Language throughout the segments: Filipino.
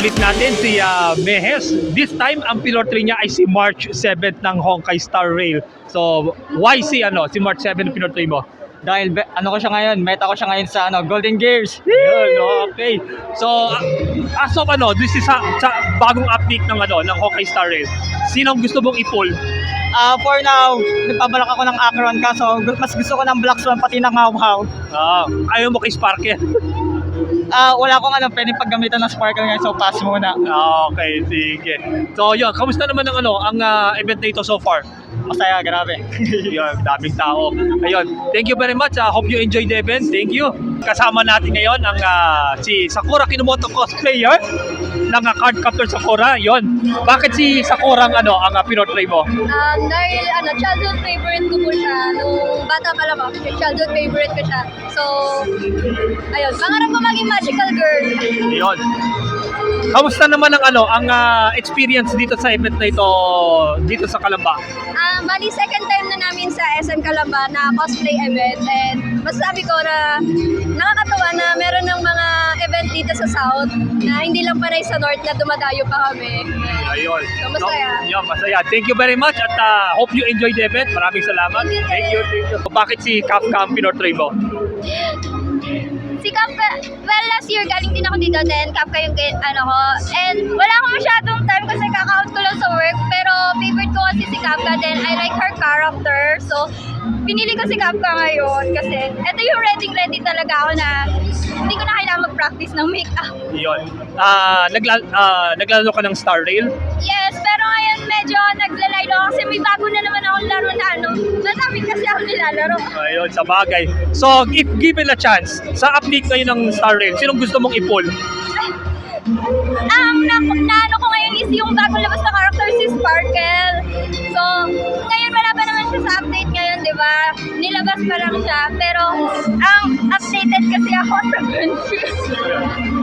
ulit natin si Mehes. This time, ang pinortray niya ay si March 7th ng Honkai Star Rail. So, why si March 7 ang pinortray mo? Dahil ano ko siya ngayon, meta ko siya ngayon sa Golden Gears. Yun, okay. So, as of this is sa bagong update ng ng Honkai Star Rail. Sinong gusto mong i-pull? For now, nagpabalak ako ng Akron kaso mas gusto ko ng Black Swan pati ng How-How. Ayaw mo kay Sparkle? Wala akong pwedeng paggamitan ng Sparkle ngayon, so pass muna. Okay, sige. So, yun, kamusta naman ang event na ito so far? Masaya, grabe. Yun, daming tao. Ayun, thank you very much. Hope you enjoy the event. Thank you. Kasama natin ngayon ang si Sakura Kinomoto cosplayer ng Card Captor Sakura. Yun. Bakit si Sakura ang pinortray mo? Dahil childhood favorite ko po siya. Nung bata pa lang ako, childhood favorite ko siya. So, ayun, pangarap ko maging magical girl. Yun. Kamusta naman ang experience dito sa event na ito dito sa Calamba? Bali, second time na namin sa SM Calamba na cosplay event. And masasabi ko na nakakatawa na meron ng mga event dito sa South na hindi lang panay sa North na dumadayo pa kami. Ayun. So, masaya. Yun, masaya. Thank you very much at hope you enjoy the event. Maraming salamat. Thank you. Bakit si Kafka ang pinortray mo? Si Kafka, well, last year galing din ako dito, then Kafka yung ko. And wala akong masyadong time kasi kaka-out ko lang sa work, pero favorite ko kasi si Kafka, then I like her character. So, pinili ko si Kafka ngayon kasi ito yung ready talaga ako na hindi ko na kailangan mag-practice ng makeup. Yun. Naglalaro ka ng Star Rail? Yes, pero ngayon medyo naglalay ako kasi may bago na naman akong laro na madami kasi ako nilalaro. Ayun, sa bagay. So, if given a chance, sa update ngayon ng Star Rail, sinong gusto mong i-pull? Na ko ngayon is yung bagong labas na character si Sparkle. So, ngayon wala pa naman siya sa update ngayon, di ba? Nilabas pa lang siya. Pero, ang updated kasi ako sa country.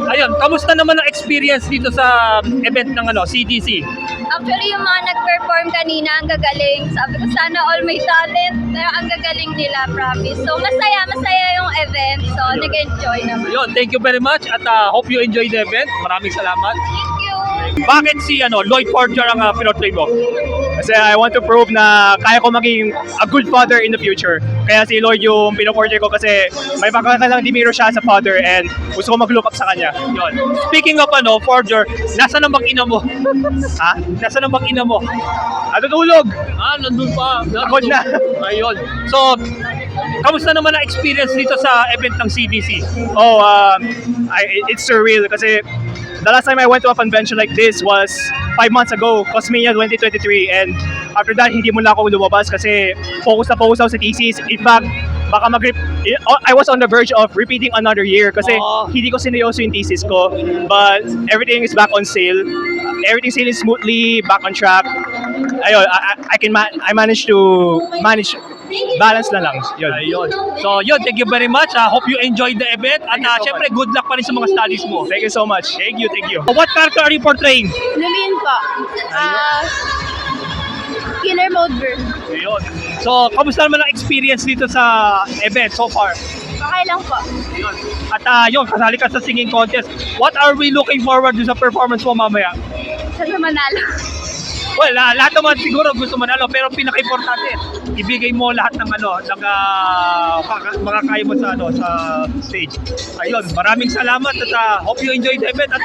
Ayun, kamusta naman ang experience dito sa event ng CDC? Actually, yung mga nag-perform kanina, ang gagaling. Sabi ko, sana all may talent. Pero ang gagaling nila, promise. So, masaya yung event. So, nag-enjoy naman. Ayun, thank you very much at hope you enjoy the event. Maraming salamat. Thank you. Bakit si Lloyd Forger ang pinortray mo? Kasi I want to prove na kaya ko maging a good father in the future. Kaya si Lloyd yung pinoportray ko kasi may pagkakalang dimiro siya sa father and gusto ko mag-look up sa kanya. Yun. Speaking of Forger, nasa nang ina mo? Ha? Nasa nang ina mo? Natutulog! Nandun pa. Pagod na. Ayun. So, kamusta naman ang experience dito sa event ng CDC? Oh, it's surreal kasi the last time I went to a convention like this was 5 months ago, Cosmania 2023, and after that, hindi mo na ako lumabas kasi focus na focus ako sa thesis. In fact, baka I was on the verge of repeating another year kasi hindi ko sineryoso yung thesis ko, but everything is back on sale. Everything sailing smoothly, back on track. Ayun, I managed to balance na lang. Yun. Ayun. So, yun, thank you very much. Hope you enjoyed the event at syempre, good luck pa rin sa mga studies mo. Thank you so much. Thank you. What character are you portraying? Lumine po. Killer mode girl. Ayun. So, kamusta naman ang experience dito sa event so far? Okay lang po. Ayun. At yun, kasali ka sa singing contest. What are we looking forward to sa performance mo mamaya? Sana manalo. Well, lahat naman siguro gusto manalo, pero pinaka-importante, ibigay mo lahat ng mga kaya mo sa stage. Ayun, maraming salamat at hope you enjoy the event at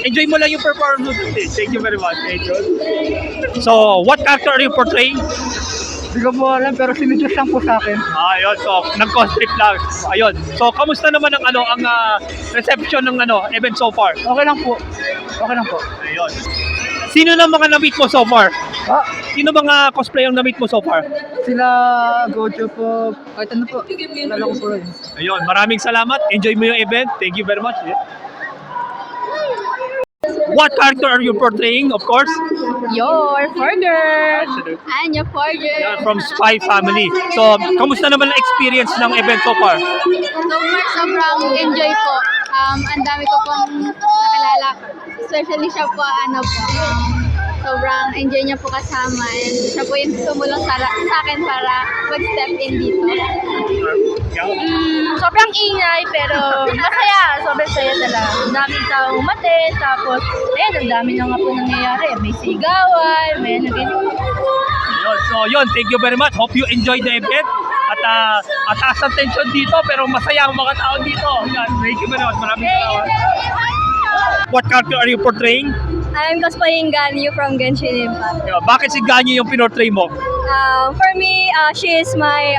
enjoy mo lang yung performance mo sa stage. Thank you very much. Thank you. So, what character are you portraying? Hindi ko po alam pero sinidyo lang po sa akin. Ayun, so nag-constrict lang. Ayun. So, kamusta naman ang reception ng event so far? Okay lang po. Ayun. Sino na mga na-meet mo so far? Ah, Sino mga cosplay ang na-meet mo so far? sila Gojo po. Kahit ano po. Lalo ko po rin. Ayun, maraming salamat. Enjoy mo yung event. Thank you very much. What character are you portraying, of course? Your Forger. Absolutely. Anya Forger. Yeah, from Spy Family. So, kamusta naman ang experience ng event so far? So far, sobrang enjoy po. Ang dami ko pong nakilala. Especially siya po, sobrang enjoy niya po kasama. And siya po yung tumulong sa akin para mag-step in dito. Sobrang ingay, pero masaya. Sobrang saya talaga. Ang daming tao umaten, tapos, ayun, ang dami na nga po nangyayari. May sigawan, may ano ganyan. Yun. So yun, thank you very much. Hope you enjoy the event. At taas ang tension dito, pero masaya ang mga tao dito. Yan, thank you very much. Maraming salamat. What character are you portraying? I'm cosplaying Ganyu from Genshin Impact. Bakit si Ganyu yung pinortray mo? For me, she is my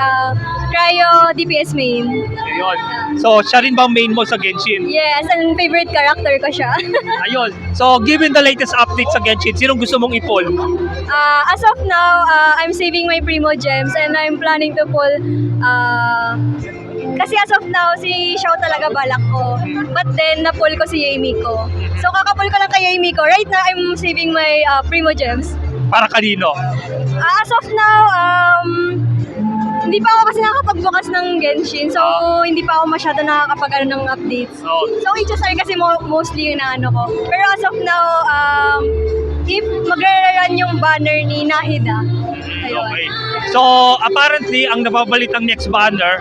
cryo DPS main. Ayun. So, siya rin bang main mo sa Genshin? Yes, and favorite character ko siya. Ayun. So, given the latest update sa Genshin, sinong gusto mong i-pull? As of now, I'm saving my Primo Gems and I'm planning to pull kasi as of now, si Xiao talaga balak ko. But then, na-pull ko si Yamiko. So, kakapull ko lang kay Yamiko. Right now, I'm saving my Primo Gems. Para kanino? As of now, hindi pa ako kasi nakakapagbukas ng Genshin. So, hindi pa ako masyado nakakapag ng updates. Oh. So, HSR kasi mostly yung naano ko. Pero as of now, if magre-run yung banner ni Nahida, ayun. Okay. So, apparently, ang nababalitang next banner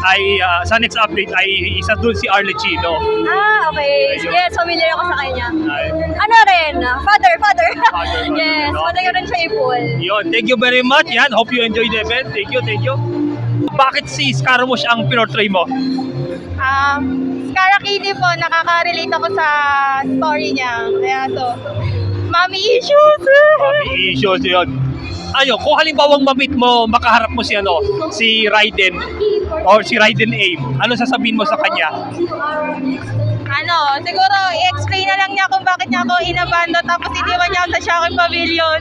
ay sa next update ay isa dun si Arlecchino. Okay. Ayun. Yes, familiar ako sa kanya. Ay. Ano rin? Father. Father. Yes, father ko rin siya i-pull. Yun, thank you very much. Yan, hope you enjoy the event. Thank you. Bakit si Scaramouche ang pinortray mo? Skarakini po, nakaka-relate ako sa story niya. Kaya mommy issues! May issues yun. Ayun, kung halimbawang ma-meet mo, makaharap mo si Raiden or si Raiden Aim, ano sasabihin mo sa kanya? Siguro i-explain na lang niya kung bakit niya ako inabando tapos iniwan niya ako sa Shocker Pavilion.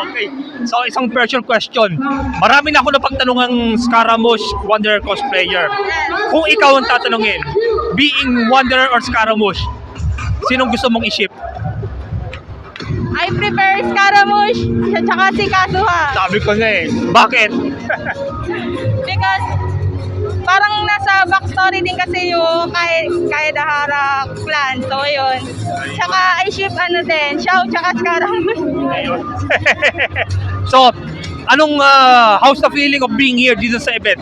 Okay. So, isang personal question. Marami na ako napagtanungang Scaramouche Wanderer cosplayer. Kung ikaw ang tatanungin, being Wanderer or Scaramouche, sinong gusto mong i-ship? I prefer Scaramouche at saka si Kazuha. Sabi ko nga Bakit? Because parang nasa backstory din kasi yung Kaedahara clan. So, yun. Tsaka I ship Xiao tsaka Scaramouche. Ayun. So, anong how's the feeling of being here dito sa event?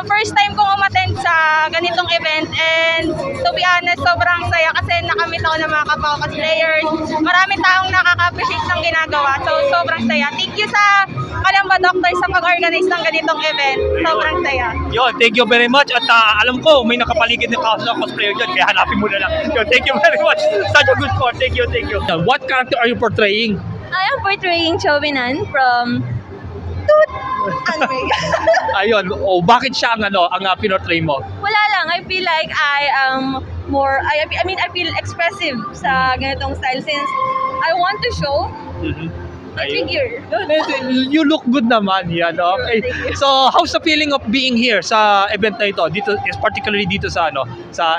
First time kong umattend sa ganitong event and to be honest, sobrang saya kasi nakamit ako ng mga kapwa ko cosplayers. Maraming taong nakaka-appreciate ng ginagawa. So, sobrang saya. Thank you sa Kalamba Doctor sa pag-organize ng ganitong event. Sobrang saya. Yun, thank you very much. At alam ko, may nakapaligid na cosplayer dyan, kaya hanapin mo na lang. Yun, thank you very much. Such a good sport. Thank you. What character are you portraying? I am portraying Chobinan from Anime. Ayun, bakit siya ang pinortray mo? Wala lang, I feel like I am more, I feel expressive sa ganitong style since I want to show my figure. You look good naman yan, okay? So, how's the feeling of being here sa event na ito? Particularly dito sa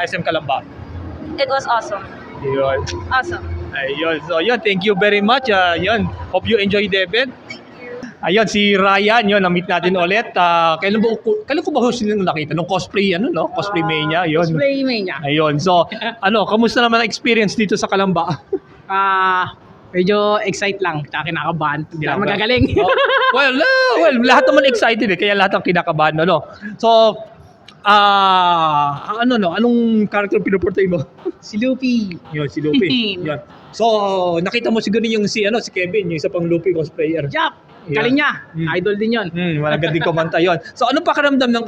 SM Calamba? It was awesome. Yun. Awesome. Ayun. So, yun, thank you very much. Yun, hope you enjoy the event. Ayun, si Ryan, yun, na-meet natin ulit. Kailan ko ba sila nakita? Nung cosplay, cosplay mania, yun. Cosplay mania. Ayun, so, kamusta naman ang experience dito sa Calamba? Medyo excite lang, tsaka kinakabahan. Hindi lang magagaling. Well, lahat naman excited kaya lahat ang kinakabahan, So, anong character pinuportray mo? Si Luffy. Yun, si Luffy. Yun. So, nakita mo siguro yung si Kevin, yung isa pang Luffy cosplayer. Jap! Galing niya. Idol din yun. Malagad din kumanta yun. So, anong pakiramdam ng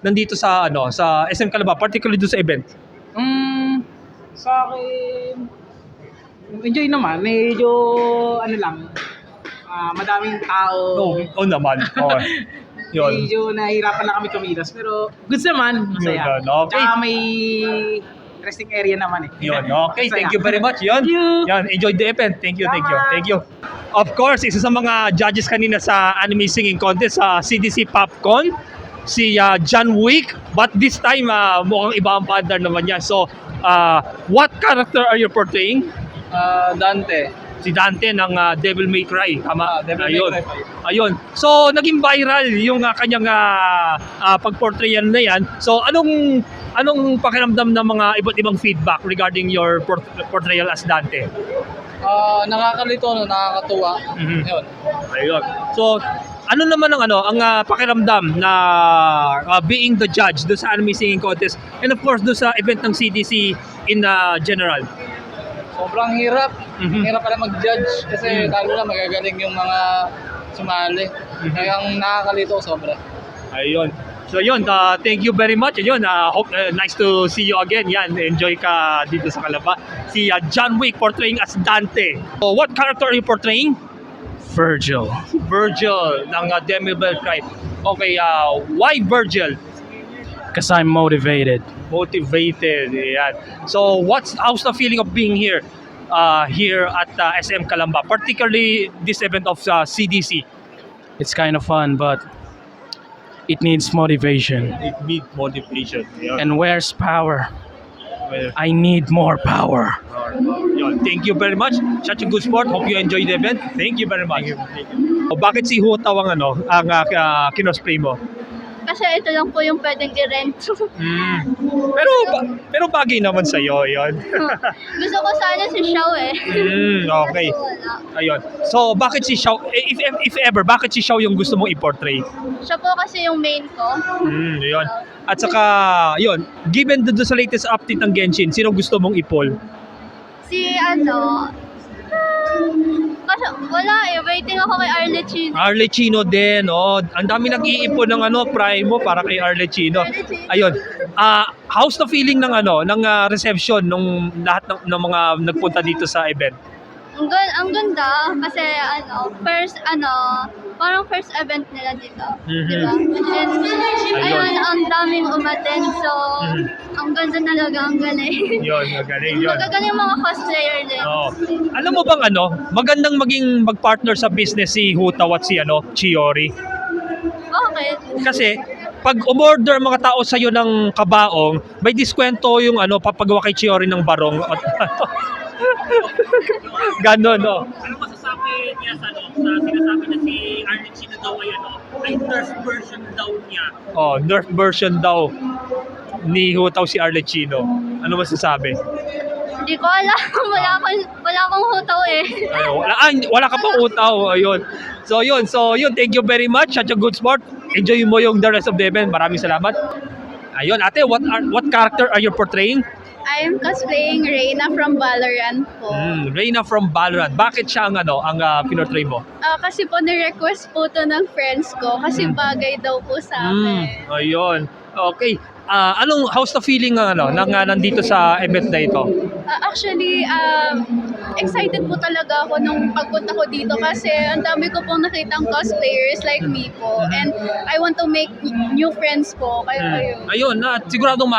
nandito sa SM Calamba, particularly doon sa event? Sa akin, enjoy naman. Medyo, madaming tao. Oo naman. Oh. Yun. Medyo nahihirapan lang kami kumilos. Pero, goods naman. Masaya. Yun, okay. Tsaka may resting area naman Yun, okay. Masaya. Thank you very much. Yun. Thank you. Yan, enjoy the event. Thank you. Of course, isa sa mga judges kanina sa anime singing contest sa CDC Popcorn, si John Wick. But this time, mukhang iba ang partner naman niya. So, what character are you portraying? Dante. Si Dante ng Devil May Cry. Tama? Devil May Cry. Ayun. So, naging viral yung kanyang pag-portrayan na yan. So, anong pakiramdam ng mga iba't ibang feedback regarding your portrayal as Dante? Nakakalito, nakakatuwa. Mhm. Yun. Ayun. So, Ano naman ang pakiramdam na being the judge doon sa anime singing contest and of course doon sa event ng CDC in general? Sobrang hirap. Mhm. Hirap pala mag-judge kasi Mhm. lalo na magagaling yung mga sumali. Kaya ang nakakalito sobra. Ayun. So yun, thank you very much. Ayun, hope nice to see you again. Yan, enjoy ka dito sa Calamba. Si John Wick portraying as Dante. So, what character are you portraying? Virgil. Virgil ng Devil May Cry. Okay, why Virgil? Because I'm motivated. Motivated. Yan. So, how's the feeling of being here? Here at SM Calamba, particularly this event of CDC. It's kind of fun, but it needs motivation. It needs motivation. Yeah. And where's power? Well, I need more power. yun. Thank you very much. Such a good sport. Hope you enjoy the event. Thank you very much. O, bakit si Hutaw ang kinosplay mo? Kasi ito lang po yung pwedeng i-rent. Pero bagay naman sa iyo 'yon. Gusto ko sana si Xiao eh. Okay. Kaso wala. Ayun. So bakit si Xiao if ever bakit si Xiao yung gusto mong i-portray? Siya po kasi yung main ko. 'Yun. At saka 'yun, given the sa latest update ng Genshin, sino gusto mong i-poll? Si kasi wala eh. Waiting ako kay Arlecchino. Arlecchino din, oh. Ang dami nag-iipon ng Primo para kay Arlecchino. Ayun. How's the feeling ng reception nung lahat ng mga nagpunta dito sa event? Ang ganda kasi parang first event nila dito. Mhm. Diba? And ayun, ang daming umattend. So, ang ganda talaga, ang galing. 'Yun, magaling 'yun. Magagaling mga cosplayer din. Oh. Alam mo bang magandang maging magpartner sa business si Hutaw at si Chiori? Okay. Kasi pag umorder mga tao sa iyo ng kabaong, may diskwento yung papagawa kay Chiori ng barong. Ganon, no? Ano masasabi niya sa sinasabi na si Arlecchino daw ay Nerf version daw niya? Oh, Nerf version daw ni Hutaw si Arlecchino. Ano masasabi? Hindi ko alam. Wala akong hutaw eh. Wala ka pang Hutaw. Ayun. So yun, thank you very much. Such a good sport. Enjoy mo yung the rest of the event. Maraming salamat. Ayun, ate, what character are you portraying? I'm cosplaying Reyna from Valorant po. Reyna from Valorant. Bakit siya ang pinortray mo? Kasi po ni-request po to ng friends ko kasi bagay daw po sa akin. Ayun. Okay. How's the feeling nandito sa event na ito? Actually, excited po talaga ako nung pagpunta ko dito kasi ang dami ko pong nakitang cosplayers like me po. And I want to make new friends po. Kaya ayun. Ayun, siguradong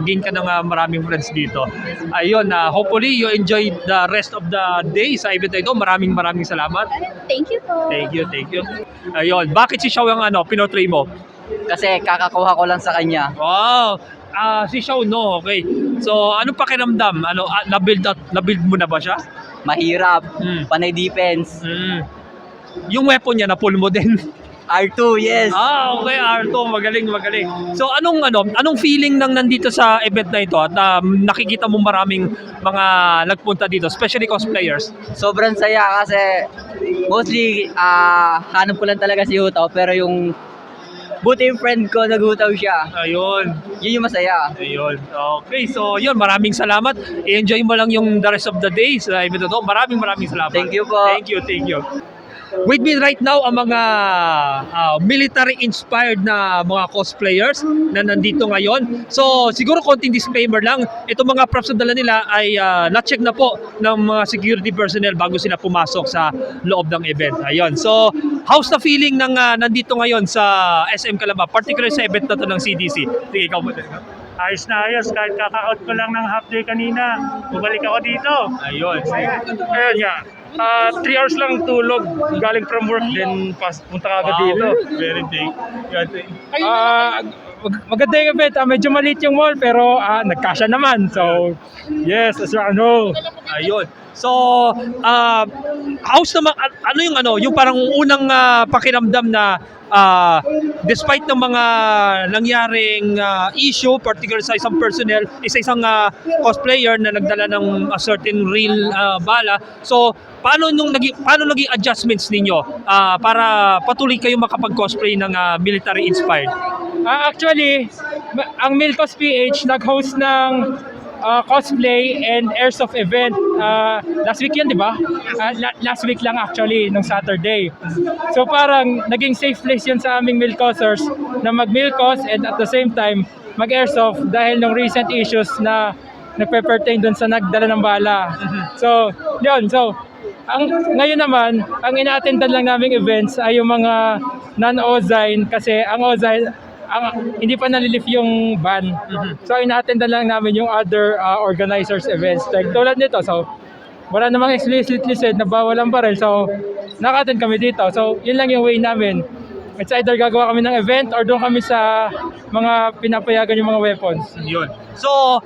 gain ka ng maraming friends dito. Ayun, hopefully you enjoy the rest of the day sa event na ito. Maraming salamat. Thank you po. Thank you. Ayun, bakit si Xiao ang pinortray mo? Kasi kakakuha ko lang sa kanya. Wow! Si Xiao, no? Okay. So, ano pakiramdam? Na-build mo na ba siya? Mahirap. Panay defense. Yung weapon niya, na-pull mo din. R2, yes. Okay, Arto, magaling. So, anong feeling nang nandito sa event na ito at nakikita mo maraming mga nagpunta dito, especially cosplayers? Sobrang saya kasi mostly hanap ko lang talaga si Hutaw pero yung buti yung friend ko naghutaw siya. Ayun. Yun yung masaya. Ayun. Okay, so yun, maraming salamat. I-enjoy mo lang yung the rest of the day sa event na ito. Maraming salamat. Thank you po. Thank you. With me right now ang mga military-inspired na mga cosplayers na nandito ngayon. So, siguro konting disclaimer lang. Itong mga props na dala nila ay na-check na po ng mga security personnel bago sila pumasok sa loob ng event. Ayun. So, how's the feeling ng nandito ngayon sa SM Calamba, particularly sa event na to ng CDC? Sige, ikaw muna. Ayos na ayos, kahit kaka-out ko lang ng half day kanina, bumalik ako dito. Ayun. Ayun nga, 3 hours lang tulog, galing from work, then punta ka agad dito. Very big. Maganda yung event, medyo maliit yung mall, pero nagkasya naman. So, yes, Ayun. So, how's naman, yung parang unang pakiramdam na despite ng mga nangyaring issue, particular sa isang personnel, isang cosplayer na nagdala ng a certain real bala. So, paano naging adjustments ninyo para patuloy kayo makapag-cosplay ng military-inspired? Actually, ang Milcos PH nag-host ng cosplay and airsoft event last week yun, di ba? Last week lang actually, nung Saturday. So parang naging safe place yun sa aming Milcosers na mag-Milcos and at the same time mag-airsoft dahil ng recent issues na nagpe-pertain dun sa nagdala ng bala. So, yun. So, ngayon naman, ang ina-attendan lang naming events ay yung mga non-Ozine kasi ang Ozine, hindi pa nalilift yung ban. So, ina-attendan lang namin yung other organizers events. Like, tulad nito, so, wala namang explicitly said na bawal ang baril. So, naka-attend kami dito. So, yun lang yung way namin. It's either gagawa kami ng event or doon kami sa mga pinapayagan yung mga weapons. Yun. So,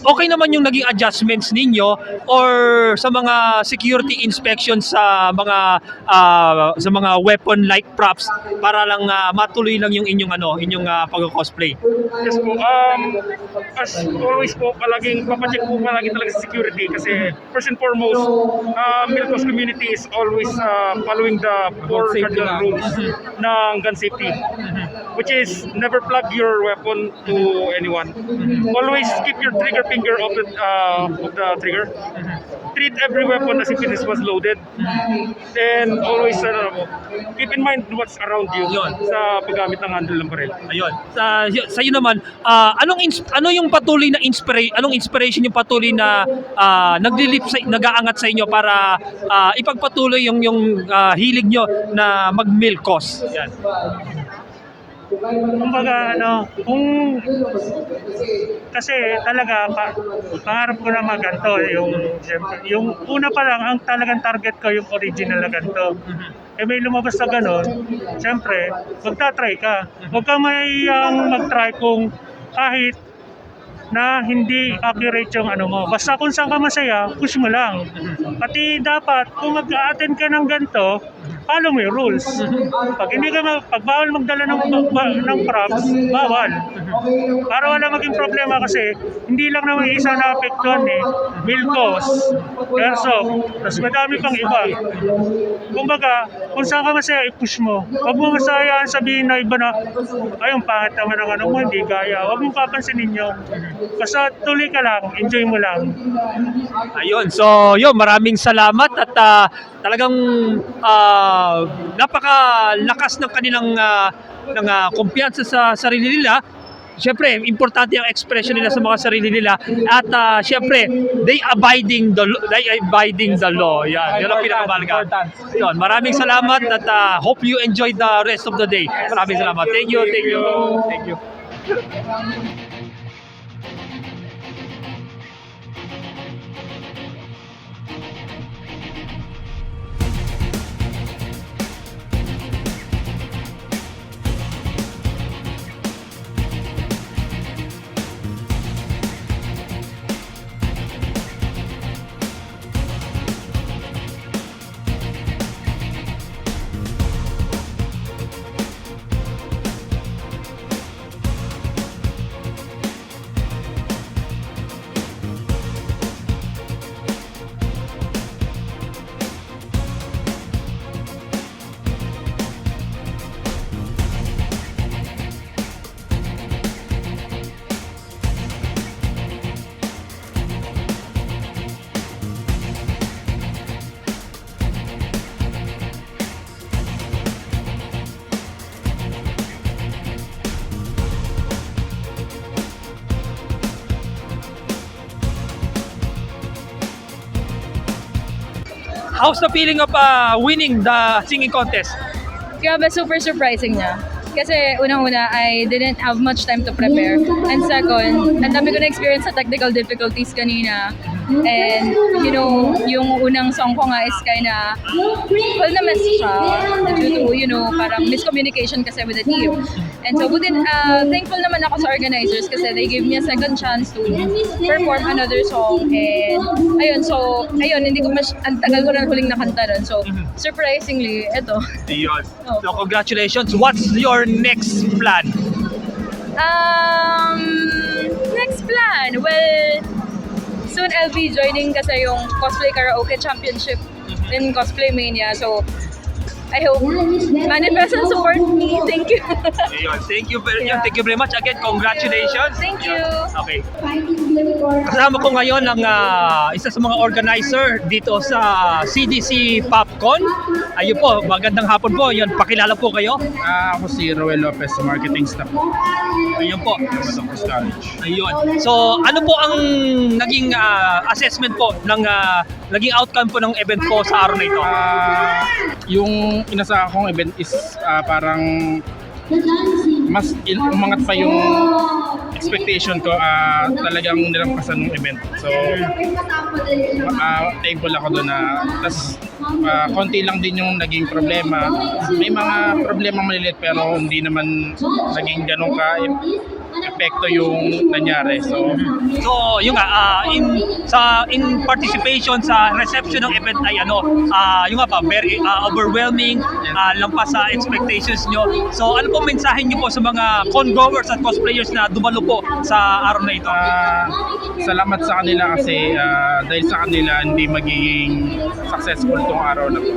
okay naman yung naging adjustments ninyo or sa mga security inspections sa mga weapon-like props para lang matuloy lang yung inyong pag-cosplay. Yes po. As always po, papacheck po palagi talaga sa security kasi first and foremost, Milcos community is always following the four cardinal rules ng gun safety, which is never plug your weapon to anyone. Always keep your trigger finger off the trigger. Treat every weapon as if it was loaded. And always keep in mind what's around you sa paggamit ng handle ng baril. Ayun. Sa iyo naman, ano yung patuloy na anong inspiration yung patuloy na nag-aangat sa inyo para ipagpatuloy yung hilig nyo na mag-Milcos? Yan. Kumbaga kasi talaga pangarap ko na maganto yung una pa lang ang talagang target ko yung original na ganto. May lumabas na gano'n, siyempre magta-try ka. Huwag ka mayang mag-try kung kahit na hindi accurate yung mo. Basta kung saan ka masaya, push mo lang. Pati dapat kung mag-a-attend ka ng ganito, follow mo yung rules. Pag bawal magdala ng props, bawal. Para wala maging problema kasi hindi lang naman isa na apektuhan Milcos, airsoft, tapos madami pang iba. Kumbaga, kung saan ka masaya, i-push mo. Huwag mo masayaan sabihin na iba na, ay, yung pangit naman ng mo, hindi gaya. Huwag mong papansinin yun. Basta tuloy ka lang, enjoy mo lang. Ayun. So, maraming salamat at talagang napakalakas ng kanilang kumpiyansa sa sarili nila. Siyempre, importante ang expression nila sa mga sarili nila at siyempre, they abiding the law. Yan, yun ang pinakamahalaga. Yun, maraming salamat at hope you enjoy the rest of the day. Maraming salamat. Thank you. How's the feeling of winning the singing contest? Grabe, super surprising niya. Kasi unang-una, I didn't have much time to prepare. And second, ang dami ko na experience sa technical difficulties kanina. And, you know, yung unang song ko nga is kinda, well, na-mess siya due to, you know, parang miscommunication kasi with the team. And so, thankful naman ako sa organizers kasi they gave me a second chance to perform another song. And, hindi ko ang tagal ko na huling nakanta nun. So, surprisingly, eto. Ayun. So congratulations. What's your next plan? Next plan? Well, soon I'll be joining kasi yung Cosplay Karaoke Championship in Cosplay Mania. So, I hope manifest and support me. Thank you. Ayun. Thank you very much. Again, congratulations. Thank you. Okay. Kasama ko ngayon ang isa sa mga organizer dito sa CDC PopCon. Ayun po, magandang hapon po. Yun, pakilala po kayo. Ako si Roel Lopez, marketing staff Ayun po. sa Coast College. Ayun. So, ano po ang naging assessment po ng naging outcome po ng event po sa araw na ito? Yung inasahan kong event is parang mas umangat pa yung expectation ko, talagang nilampasan ng event. So, thankful ako doon tas konti lang din yung naging problema. May mga problema maliliit pero hindi naman naging ganun epekto yung nangyari. So yung in participation sa reception ng event ay yung very overwhelming, lampas sa expectations nyo. So ano po mensahe nyo po sa mga con-goers at cosplayers na dumalo po sa araw na ito? salamat sa kanila kasi dahil sa kanila hindi magiging successful tong araw na to.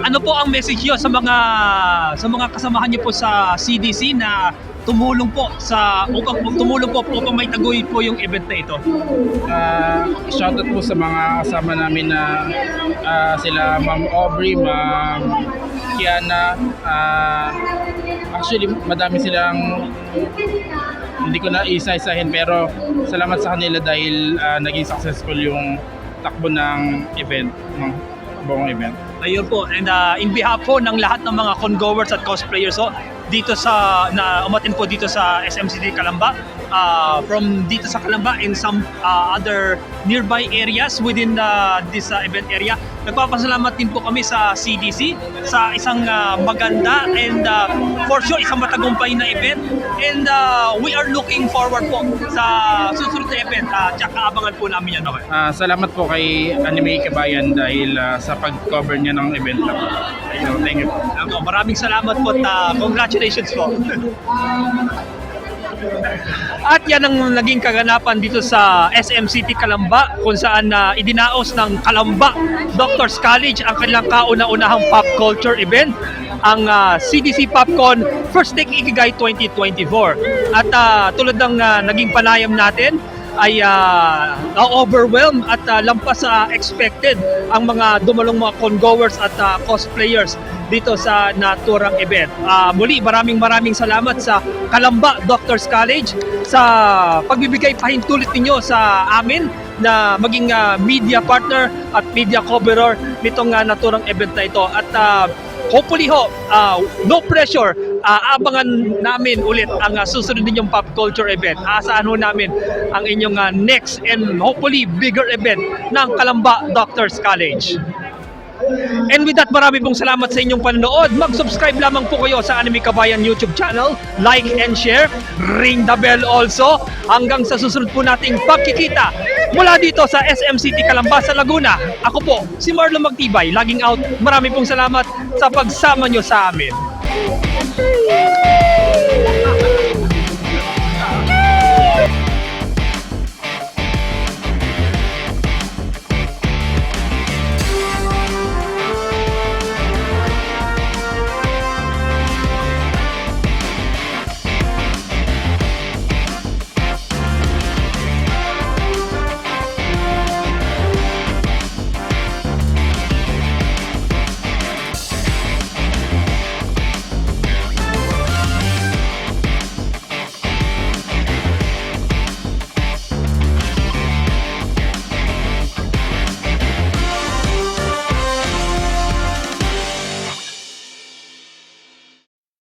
Ano po ang message nyo sa mga kasamahan nyo po sa CDC na tumulong po upang may taguy po yung event na ito? Shoutout po sa mga kasama namin na sila Ma'am Aubrey, Ma'am Kiana. Actually, madami silang hindi ko na isa-isahin pero salamat sa kanila dahil naging successful yung takbo ng event, ng buong event. Ayun po, and in behalf po ng lahat ng mga con-goers at cosplayers dito na umatin po dito sa SMCT Calamba, from dito sa Calamba and some other nearby areas within this event area. Nagpapasalamat din po kami sa CDC sa isang maganda and for sure isang matagumpay na event, and we are looking forward po sa susunod na event. Tsaka abangan po namin yan. Okay. Salamat po kay Anime Kabayan dahil sa pag-cover niya ng event na po. So, thank you po. Maraming salamat po at congratulations po. At yan ang naging kaganapan dito sa SMCT Calamba, kung saan idinaos ng Calamba Doctors College ang kanilang kauna-unahang pop culture event, ang CDC PopCon First Take Ikigai 2024. At tulad ng naging panayam natin, ay overwhelmed at lampas sa expected ang mga dumalong mga con-goers at cosplayers dito sa naturang event. Muli, maraming salamat sa Calamba Doctors College sa pagbibigay pahintulit ninyo sa amin na maging media partner at media coverer nitong naturang event na ito. At hopefully no pressure, abangan namin ulit ang susunod ninyong pop culture event. Asahan namin ang inyong next and hopefully bigger event ng Calamba Doctors College. And with that, marami pong salamat sa inyong panonood. Mag-subscribe lamang po kayo sa Anime Kabayan YouTube channel. Like and share. Ring the bell also. Hanggang sa susunod po nating pagkikita mula dito sa SMCT Calamba sa Laguna. Ako po, si Marlon Magtibay. Laging out. Marami pong salamat sa pagsama nyo sa amin.